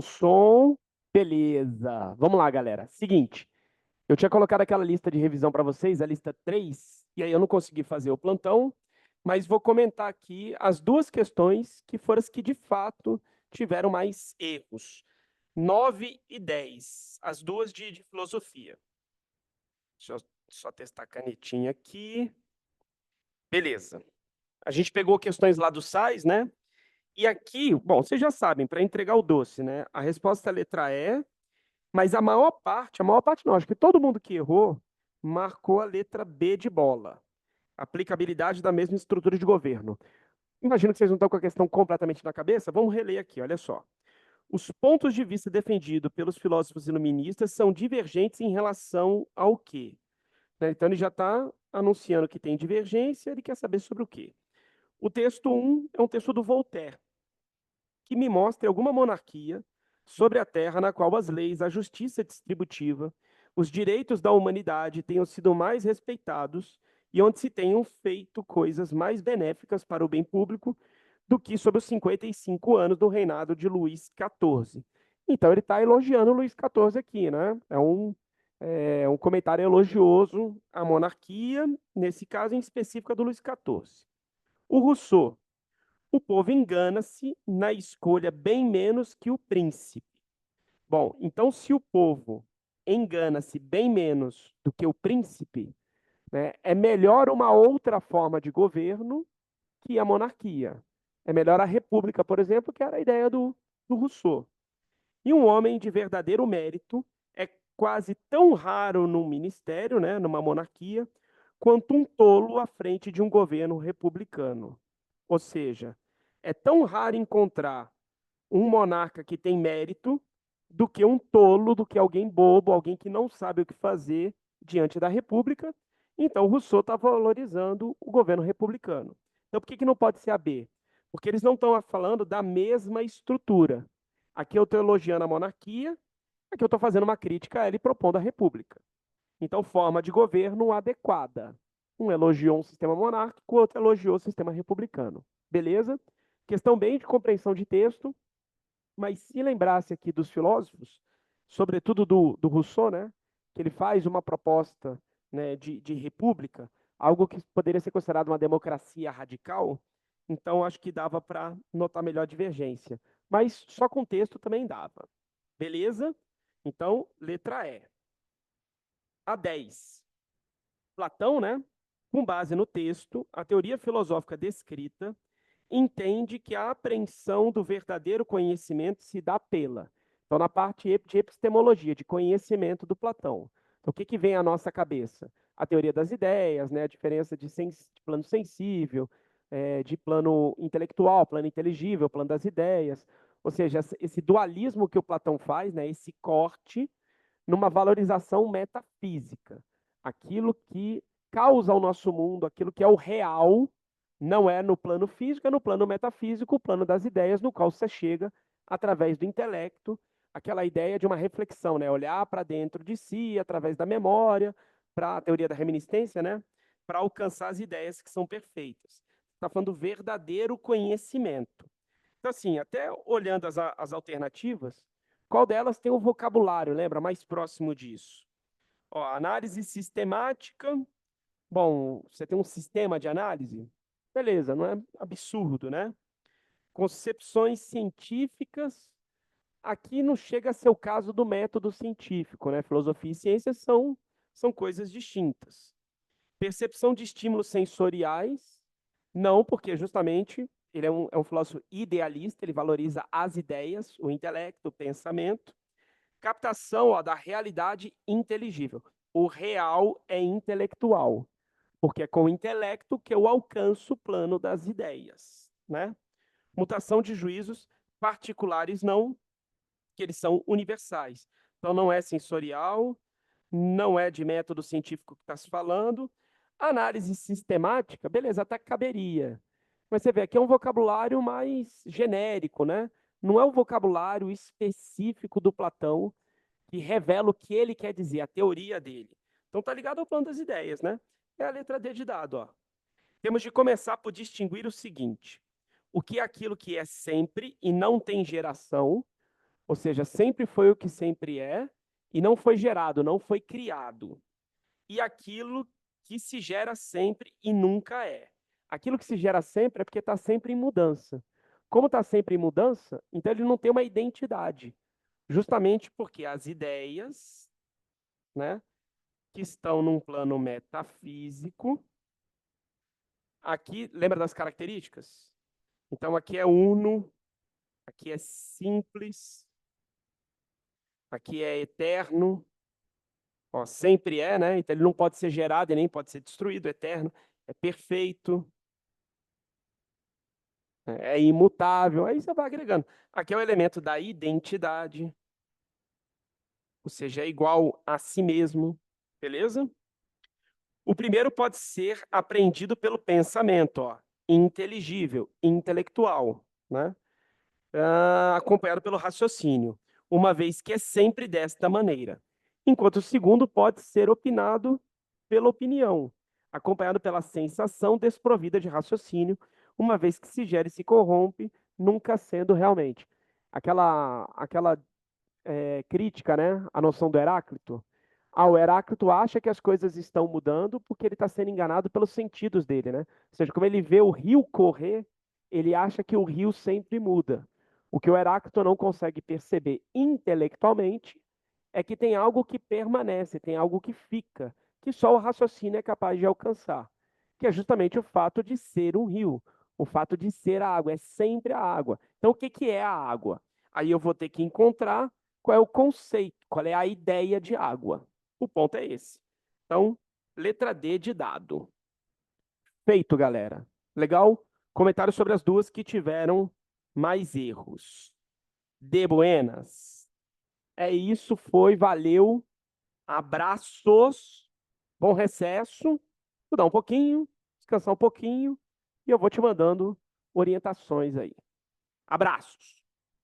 Som. Beleza. Vamos lá, galera. Seguinte, eu tinha colocado aquela lista de revisão para vocês, a lista 3, e aí eu não consegui fazer o plantão, mas vou comentar aqui as duas questões que foram as que de fato tiveram mais erros. 9 e 10, as duas de filosofia. Deixa eu só testar a canetinha aqui. Beleza. A gente pegou questões lá do SAIS, né? E aqui, bom, vocês já sabem, para entregar o doce, né? A resposta é a letra E, mas a maior parte não, acho que todo mundo que errou marcou a letra B de bola. Aplicabilidade da mesma estrutura de governo. Imagino que vocês não estão com a questão completamente na cabeça. Vamos reler aqui, olha só. Os pontos de vista defendidos pelos filósofos iluministas são divergentes em relação ao quê? Né? Então ele já está anunciando que tem divergência, ele quer saber sobre o quê? O texto 1 é um texto do Voltaire, que me mostre alguma monarquia sobre a terra na qual as leis, a justiça distributiva, os direitos da humanidade tenham sido mais respeitados e onde se tenham feito coisas mais benéficas para o bem público do que sobre os 55 anos do reinado de Luís XIV. Então ele está elogiando Luís XIV aqui, né? É um comentário elogioso à monarquia, nesse caso em específico a do Luís XIV. O Rousseau, o povo engana-se na escolha bem menos que o príncipe. Bom, então se o povo engana-se bem menos do que o príncipe, né, é melhor uma outra forma de governo que a monarquia. É melhor a república, por exemplo, que era a ideia do Rousseau. E um homem de verdadeiro mérito é quase tão raro num ministério, né, numa monarquia, quanto um tolo à frente de um governo republicano. Ou seja, é tão raro encontrar um monarca que tem mérito do que um tolo, do que alguém bobo, alguém que não sabe o que fazer diante da república. Então, Rousseau está valorizando o governo republicano. Então, por que não pode ser a B? Porque eles não estão falando da mesma estrutura. Aqui eu estou elogiando a monarquia, aqui eu estou fazendo uma crítica a ele propondo a república. Então, forma de governo adequada. Um elogiou um sistema monárquico, o outro elogiou o sistema republicano. Beleza? Questão bem de compreensão de texto, mas se lembrasse aqui dos filósofos, sobretudo do Rousseau, né, que ele faz uma proposta, né, de república, algo que poderia ser considerado uma democracia radical, então acho que dava para notar melhor a divergência. Mas só com texto também dava. Beleza? Então, letra E. A 10. Platão, né, com base no texto, a teoria filosófica descrita entende que a apreensão do verdadeiro conhecimento se dá pela. Então, na parte de epistemologia, de conhecimento do Platão. Então, o que vem à nossa cabeça? A teoria das ideias, né? A diferença de plano sensível, de plano intelectual, plano inteligível, plano das ideias. Ou seja, esse dualismo que o Platão faz, né? Esse corte numa valorização metafísica. Aquilo que causa o nosso mundo, aquilo que é o real, não é no plano físico, é no plano metafísico, o plano das ideias, no qual você chega através do intelecto, aquela ideia de uma reflexão, né? Olhar para dentro de si, através da memória, para a teoria da reminiscência, né? Para alcançar as ideias que são perfeitas. Está falando do verdadeiro conhecimento. Então, assim, até olhando as alternativas, qual delas tem o vocabulário, lembra? Mais próximo disso. Ó, análise sistemática. Bom, você tem um sistema de análise? Beleza, não é absurdo, né? Concepções científicas. Aqui não chega a ser o caso do método científico, né? Filosofia e ciência são coisas distintas. Percepção de estímulos sensoriais, não, porque justamente ele é um filósofo idealista, ele valoriza as ideias, o intelecto, o pensamento. Captação, ó, da realidade inteligível. O real é intelectual, porque é com o intelecto que eu alcanço o plano das ideias, né? Mutação de juízos particulares não, que eles são universais. Então não é sensorial, não é de método científico que está se falando. Análise sistemática, beleza, até caberia. Mas você vê, aqui é um vocabulário mais genérico, né? Não é o vocabulário específico do Platão que revela o que ele quer dizer, a teoria dele. Então tá ligado ao plano das ideias, né? É a letra D de dado, ó. Temos de começar por distinguir o seguinte: o que é aquilo que é sempre e não tem geração, Ou seja, sempre foi o que sempre é e não foi gerado, não foi criado. E aquilo que se gera sempre e nunca é. Aquilo que se gera sempre é porque está sempre em mudança. Como está sempre em mudança, então ele não tem uma identidade. Justamente porque as ideias, né, que estão num plano metafísico, aqui, lembra das características? Então aqui é uno, aqui é simples, aqui é eterno, ó, sempre é, né? Então ele não pode ser gerado e nem pode ser destruído, eterno, é perfeito, é imutável, aí você vai agregando. Aqui é o elemento da identidade, ou seja, é igual a si mesmo, beleza? O primeiro pode ser aprendido pelo pensamento, ó, inteligível, intelectual, né? Acompanhado pelo raciocínio, uma vez que é sempre desta maneira. Enquanto o segundo pode ser opinado pela opinião, acompanhado pela sensação desprovida de raciocínio, uma vez que se gera e se corrompe, nunca sendo realmente. Aquela crítica, né, à noção do Heráclito. O Heráclito acha que as coisas estão mudando porque ele está sendo enganado pelos sentidos dele, né? Ou seja, como ele vê o rio correr, ele acha que o rio sempre muda. O que o Heráclito não consegue perceber intelectualmente é que tem algo que permanece, tem algo que fica, que só o raciocínio é capaz de alcançar, que é justamente o fato de ser um rio, o fato de ser a água, é sempre a água. Então, o que, que é a água? Aí eu vou ter que encontrar qual é o conceito, qual é a ideia de água. O ponto é esse. Então, letra D de dado. Feito, galera. Legal? Comentário sobre as duas que tiveram mais erros. De buenas. É isso, foi, valeu. Abraços. Bom recesso. Estudar um pouquinho, descansar um pouquinho e eu vou te mandando orientações aí. Abraços.